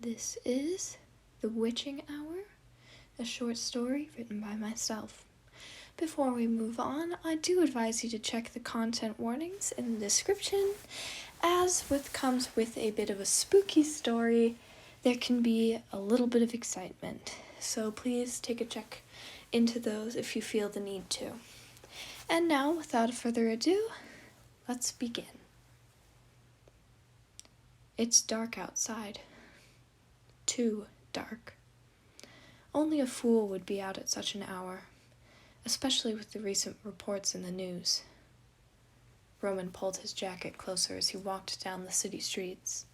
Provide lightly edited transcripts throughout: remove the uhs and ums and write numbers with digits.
This is The Witching Hour, a short story written by myself. Before we move on, I do advise you to check the content warnings in the description. Comes with a bit of a spooky story, there can be a little bit of excitement. So please take a check into those if you feel the need to. And now, without further ado, let's begin. It's dark outside. Too dark. Only a fool would be out at such an hour, especially with the recent reports in the news. Roman pulled his jacket closer as he walked down the city streets.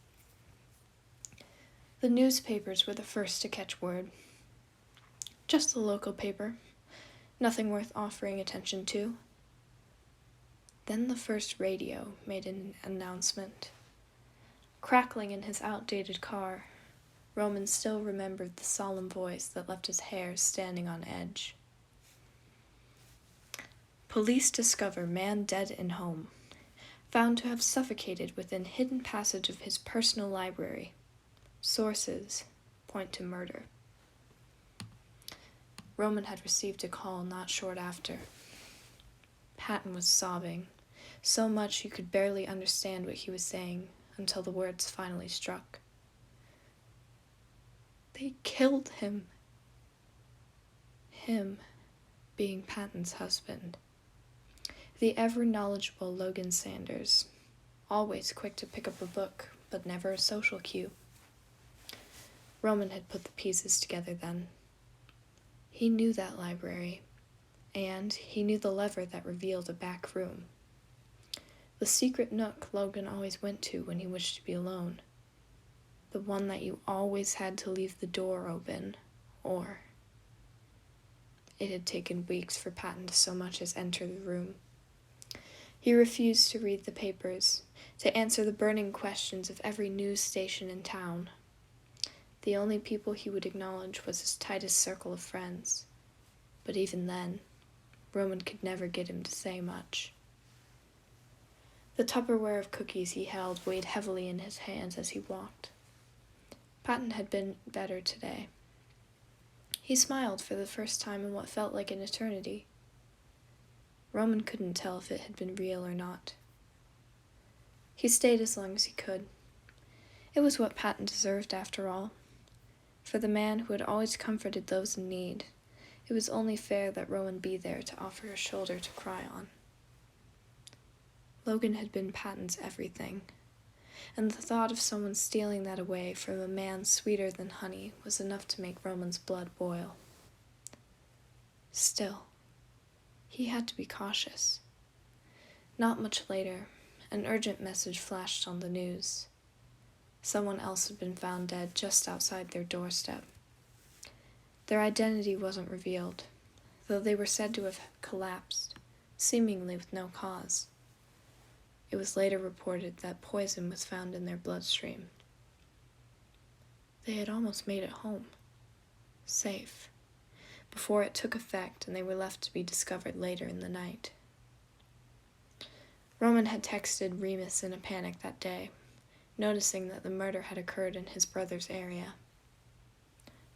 The newspapers were the first to catch word. Just the local paper, nothing worth offering attention to. Then the first radio made an announcement. Crackling in his outdated car, Roman still remembered the solemn voice that left his hair standing on edge. Police discover man dead in home, found to have suffocated within hidden passage of his personal library. Sources point to murder. Roman had received a call not short after. Patton was sobbing, so much you could barely understand what he was saying until the words finally struck. They killed him. Him being Patton's husband. The ever-knowledgeable Logan Sanders, always quick to pick up a book, but never a social cue. Roman had put the pieces together then. He knew that library, and he knew the lever that revealed a back room. The secret nook Logan always went to when he wished to be alone. The one that you always had to leave the door open, or... It had taken weeks for Patton to so much as enter the room. He refused to read the papers, to answer the burning questions of every news station in town. The only people he would acknowledge was his tightest circle of friends. But even then, Roman could never get him to say much. The Tupperware of cookies he held weighed heavily in his hands as he walked. Patton had been better today. He smiled for the first time in what felt like an eternity. Roman couldn't tell if it had been real or not. He stayed as long as he could. It was what Patton deserved, after all. For the man who had always comforted those in need, it was only fair that Roman be there to offer a shoulder to cry on. Logan had been Patton's everything, and the thought of someone stealing that away from a man sweeter than honey was enough to make Roman's blood boil. Still, he had to be cautious. Not much later, an urgent message flashed on the news. Someone else had been found dead just outside their doorstep. Their identity wasn't revealed, though they were said to have collapsed, seemingly with no cause. It was later reported that poison was found in their bloodstream. They had almost made it home, safe, before it took effect and they were left to be discovered later in the night. Roman had texted Remus in a panic that day, noticing that the murder had occurred in his brother's area.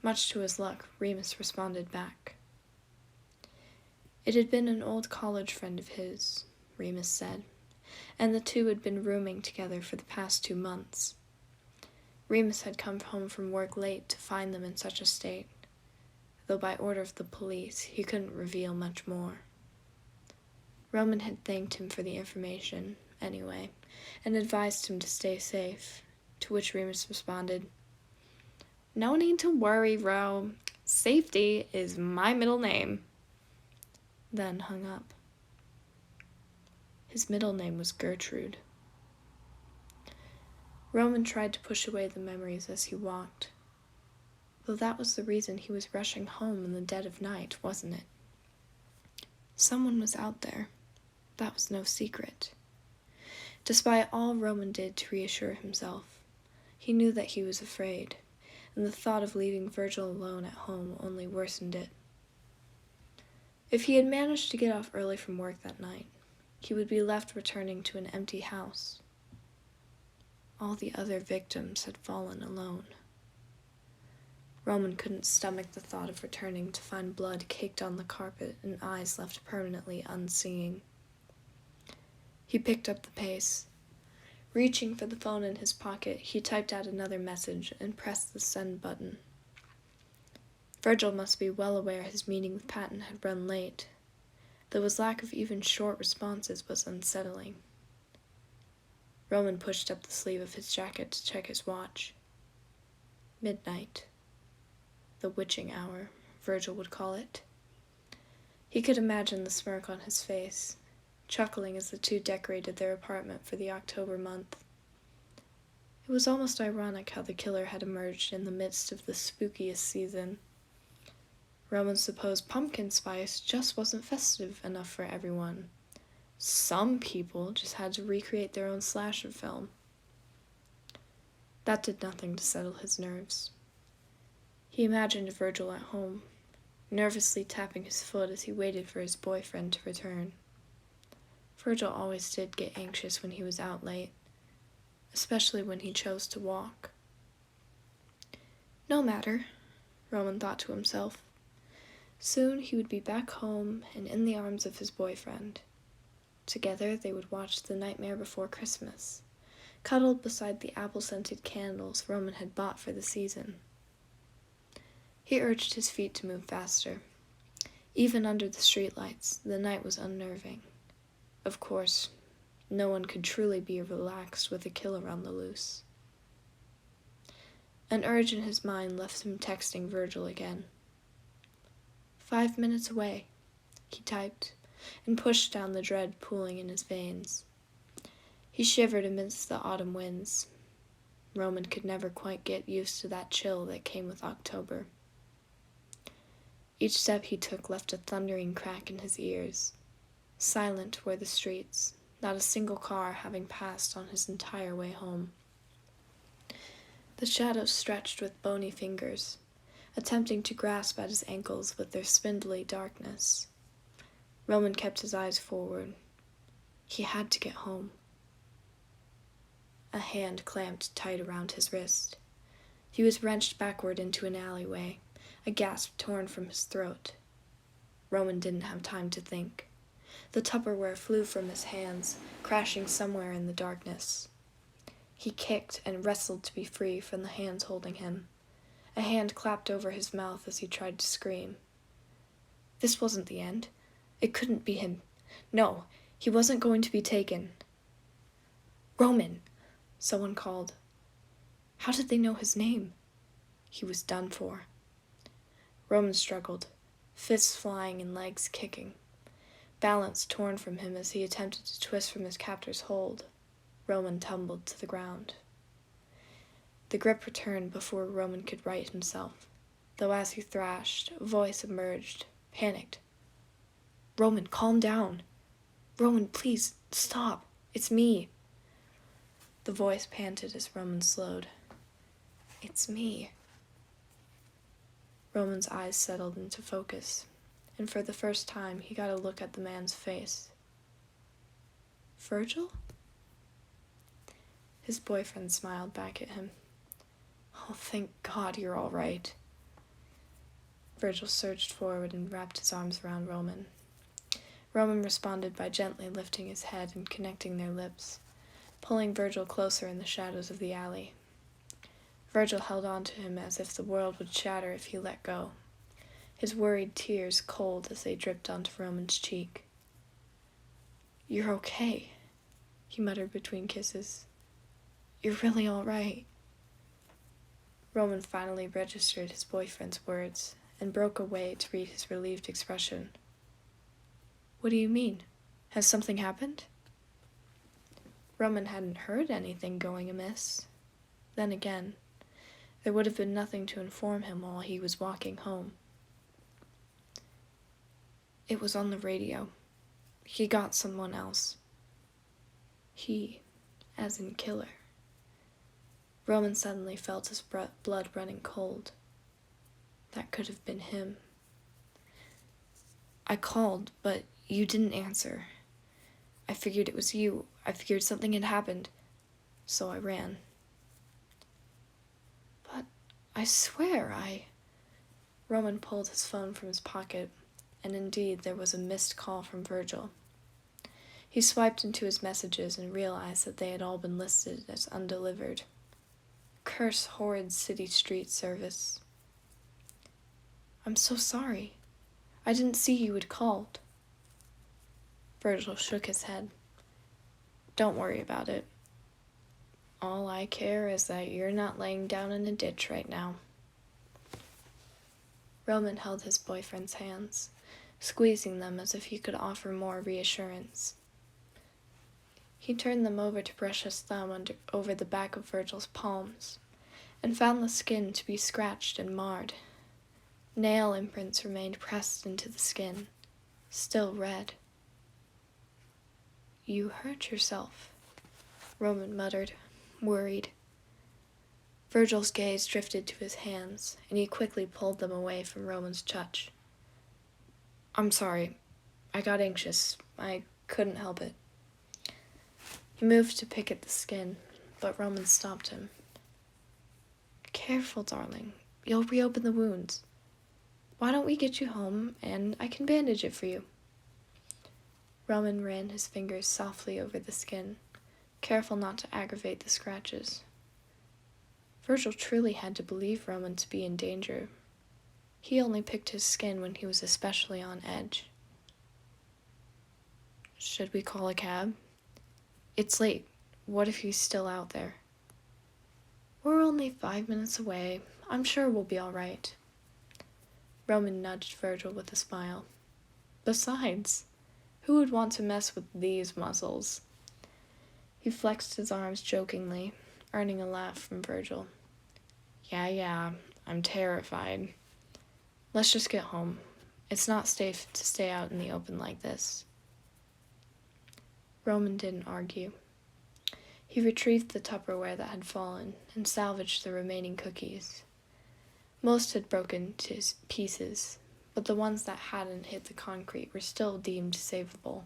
Much to his luck, Remus responded back. It had been an old college friend of his, Remus said, and the two had been rooming together for the past 2 months. Remus had come home from work late to find them in such a state, though by order of the police he couldn't reveal much more. Roman had thanked him for the information, anyway, and advised him to stay safe, to which Remus responded, "No need to worry, Ro. Safety is my middle name." Then hung up. His middle name was Gertrude. Roman tried to push away the memories as he walked, though that was the reason he was rushing home in the dead of night, wasn't it? Someone was out there. That was no secret. Despite all Roman did to reassure himself, he knew that he was afraid, and the thought of leaving Virgil alone at home only worsened it. If he had managed to get off early from work that night, he would be left returning to an empty house. All the other victims had fallen alone. Roman couldn't stomach the thought of returning to find blood caked on the carpet and eyes left permanently unseeing. He picked up the pace. Reaching for the phone in his pocket, he typed out another message and pressed the send button. Virgil must be well aware his meeting with Patton had run late, though his lack of even short responses was unsettling. Roman pushed up the sleeve of his jacket to check his watch. Midnight. The witching hour, Virgil would call it. He could imagine the smirk on his face, chuckling as the two decorated their apartment for the October month. It was almost ironic how the killer had emerged in the midst of the spookiest season. Roman supposed pumpkin spice just wasn't festive enough for everyone. Some people just had to recreate their own slasher film. That did nothing to settle his nerves. He imagined Virgil at home, nervously tapping his foot as he waited for his boyfriend to return. Virgil always did get anxious when he was out late, especially when he chose to walk. No matter, Roman thought to himself. Soon he would be back home and in the arms of his boyfriend. Together they would watch The Nightmare Before Christmas, cuddled beside the apple-scented candles Roman had bought for the season. He urged his feet to move faster. Even under the streetlights, the night was unnerving. Of course, no one could truly be relaxed with a killer on the loose. An urge in his mind left him texting Virgil again. 5 minutes away, he typed, and pushed down the dread pooling in his veins. He shivered amidst the autumn winds. Roman could never quite get used to that chill that came with October. Each step he took left a thundering crack in his ears. Silent were the streets, not a single car having passed on his entire way home. The shadows stretched with bony fingers, attempting to grasp at his ankles with their spindly darkness. Roman kept his eyes forward. He had to get home. A hand clamped tight around his wrist. He was wrenched backward into an alleyway, a gasp torn from his throat. Roman didn't have time to think. The Tupperware flew from his hands, crashing somewhere in the darkness. He kicked and wrestled to be free from the hands holding him. A hand clapped over his mouth as he tried to scream. This wasn't the end. It couldn't be him. No, he wasn't going to be taken. Roman, someone called. How did they know his name? He was done for. Roman struggled, fists flying and legs kicking. Balance torn from him as he attempted to twist from his captor's hold. Roman tumbled to the ground. The grip returned before Roman could right himself, though as he thrashed, a voice emerged, panicked. Roman, calm down. Roman, please, stop. It's me. The voice panted as Roman slowed. It's me. Roman's eyes settled into focus, and for the first time he got a look at the man's face. Virgil? His boyfriend smiled back at him. Oh, thank God you're all right. Virgil surged forward and wrapped his arms around Roman. Roman responded by gently lifting his head and connecting their lips, pulling Virgil closer in the shadows of the alley. Virgil held on to him as if the world would shatter if he let go, his worried tears cold as they dripped onto Roman's cheek. You're okay, he muttered between kisses. You're really all right. Roman finally registered his boyfriend's words and broke away to read his relieved expression. What do you mean? Has something happened? Roman hadn't heard anything going amiss. Then again, there would have been nothing to inform him while he was walking home. It was on the radio. He got someone else. He, as in killer. Roman suddenly felt his blood running cold. That could have been him. I called, but you didn't answer. I figured it was you. I figured something had happened. So I ran. But I swear Roman pulled his phone from his pocket, and indeed there was a missed call from Virgil. He swiped into his messages and realized that they had all been listed as undelivered. Curse horrid city street service. "I'm so sorry. I didn't see you had called." Virgil shook his head. "Don't worry about it. All I care is that you're not laying down in a ditch right now." Roman held his boyfriend's hands, squeezing them as if he could offer more reassurance. He turned them over to brush his thumb over the back of Virgil's palms, and found the skin to be scratched and marred. Nail imprints remained pressed into the skin, still red. "You hurt yourself," Roman muttered, worried. Virgil's gaze drifted to his hands, and he quickly pulled them away from Roman's touch. "I'm sorry. I got anxious. I couldn't help it." He moved to pick at the skin, but Roman stopped him. "Careful, darling. You'll reopen the wounds. Why don't we get you home, and I can bandage it for you?" Roman ran his fingers softly over the skin, careful not to aggravate the scratches. Virgil truly had to believe Roman to be in danger. He only picked his skin when he was especially on edge. "Should we call a cab? It's late. What if he's still out there?" "We're only 5 minutes away. I'm sure we'll be all right." Roman nudged Virgil with a smile. "Besides, who would want to mess with these muscles?" He flexed his arms jokingly, earning a laugh from Virgil. Yeah, I'm terrified. Let's just get home. It's not safe to stay out in the open like this." Roman didn't argue. He retrieved the Tupperware that had fallen and salvaged the remaining cookies. Most had broken to pieces, but the ones that hadn't hit the concrete were still deemed savable.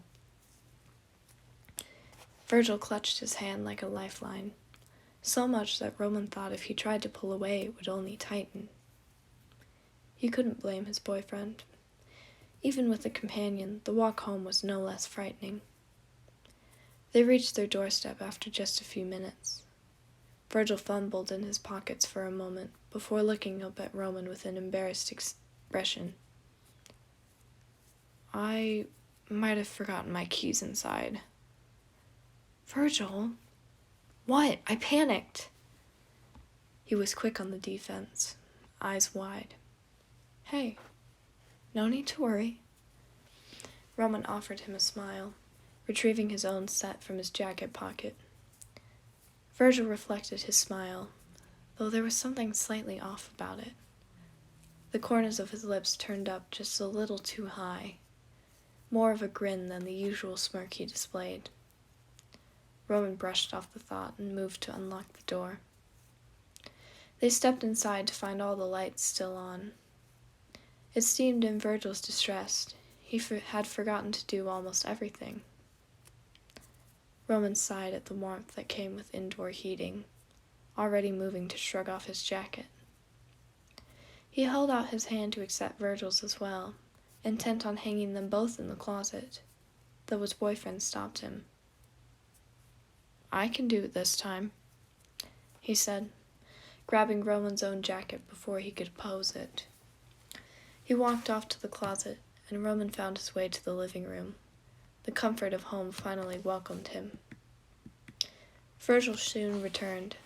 Virgil clutched his hand like a lifeline, so much that Roman thought if he tried to pull away it would only tighten. He couldn't blame his boyfriend. Even with a companion, the walk home was no less frightening. They reached their doorstep after just a few minutes. Virgil fumbled in his pockets for a moment before looking up at Roman with an embarrassed expression. "I might have forgotten my keys inside." "Virgil? What? I panicked." He was quick on the defense, eyes wide. "Hey, no need to worry." Roman offered him a smile, retrieving his own set from his jacket pocket. Virgil reflected his smile, though there was something slightly off about it. The corners of his lips turned up just a little too high, more of a grin than the usual smirk he displayed. Roman brushed off the thought and moved to unlock the door. They stepped inside to find all the lights still on. It seemed in Virgil's distress he had forgotten to do almost everything. Roman sighed at the warmth that came with indoor heating, already moving to shrug off his jacket. He held out his hand to accept Virgil's as well, intent on hanging them both in the closet, though his boyfriend stopped him. "I can do it this time," he said, grabbing Roman's own jacket before he could oppose it. He walked off to the closet, and Roman found his way to the living room. The comfort of home finally welcomed him. Virgil soon returned,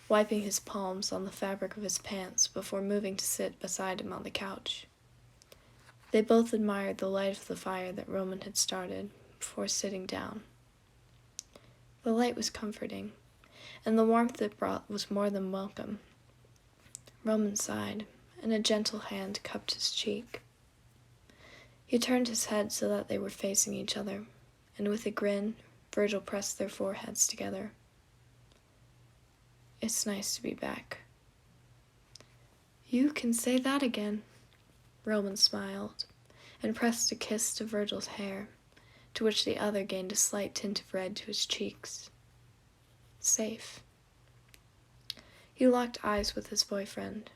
wiping his palms on the fabric of his pants before moving to sit beside him on the couch. They both admired the light of the fire that Roman had started before sitting down. The light was comforting, and the warmth it brought was more than welcome. Roman sighed, and a gentle hand cupped his cheek. He turned his head so that they were facing each other, and with a grin, Virgil pressed their foreheads together. "It's nice to be back." "You can say that again," Roman smiled, and pressed a kiss to Virgil's hair, to which the other gained a slight tint of red to his cheeks. Safe. He locked eyes with his boyfriend.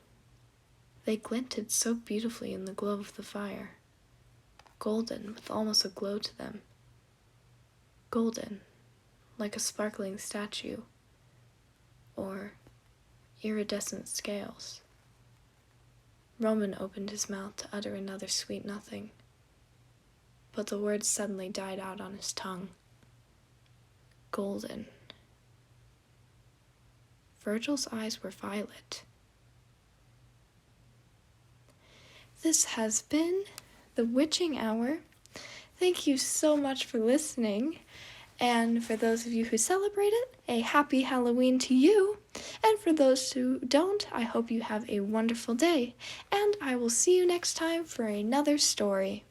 They glinted so beautifully in the glow of the fire, golden with almost a glow to them. Golden, like a sparkling statue, or iridescent scales. Roman opened his mouth to utter another sweet nothing, but the words suddenly died out on his tongue. Golden. Virgil's eyes were violet. This has been the Witching Hour. Thank you so much for listening. And for those of you who celebrate it, a happy Halloween to you. And for those who don't, I hope you have a wonderful day. And I will see you next time for another story.